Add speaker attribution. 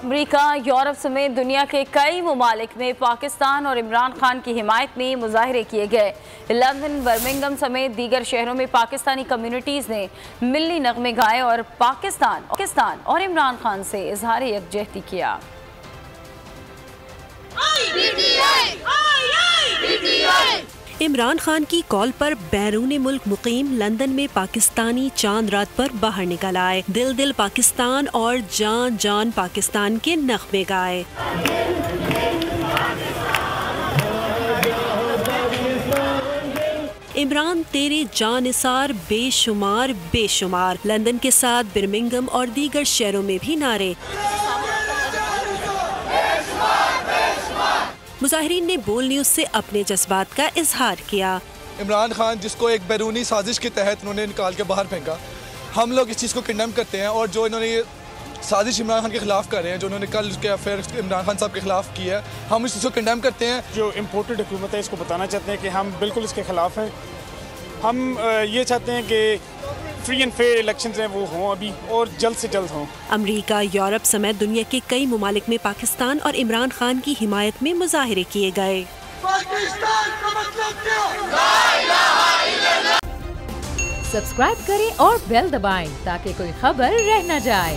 Speaker 1: America, Europe समेत दुनिया के कई ममालिक में पाकिस्तान और इमरान खान की हिमायत में मुजाहरे किए गए। लंदन, बर्मिंघम समेत दीगर शहरों में पाकिस्तानी कम्युनिटीज़ ने मिल्ली नगमे गाए और पाकिस्तान और इमरान खान से इजहार यकजहती किया।
Speaker 2: इमरान खान की कॉल पर बैरून मुल्क मुकीम लंदन में पाकिस्तानी चांद रात पर बाहर निकल आए। दिल दिल पाकिस्तान और जान जान पाकिस्तान के नग़मे गाए। इमरान तेरे जानिसार बेशुमार बेशुमार। लंदन के साथ बर्मिंघम और दीगर शहरों में भी नारे। मुजाहिरीन ने बोल न्यूज़ से अपने जज्बात का इजहार किया।
Speaker 3: इमरान खान, जिसको एक बैरूनी साजिश के तहत उन्होंने निकाल के बाहर फेंका, हम लोग इस चीज़ को कंडेम करते हैं। और जो इन्होंने ये साजिश इमरान खान के खिलाफ कर रहे हैं, जो उन्होंने कल उसके अफेयर इमरान खान साहब के खिलाफ की है, हम इस चीज़ को कंडेम करते हैं।
Speaker 4: जो इम्पोर्टेड हुकूमत है, इसको बताना चाहते हैं कि हम बिल्कुल इसके खिलाफ हैं। हम ये चाहते हैं कि फ्री एंड फेयर इलेक्शंस हैं वो हों अभी, और जल्द से जल्द हों।
Speaker 2: अमेरिका, यूरोप समेत दुनिया के कई ममालिक में पाकिस्तान और इमरान खान की हिमायत में मुजाहरे किए गए।
Speaker 5: सब्सक्राइब करें और बेल दबाएं ताकि कोई खबर रह न जाए।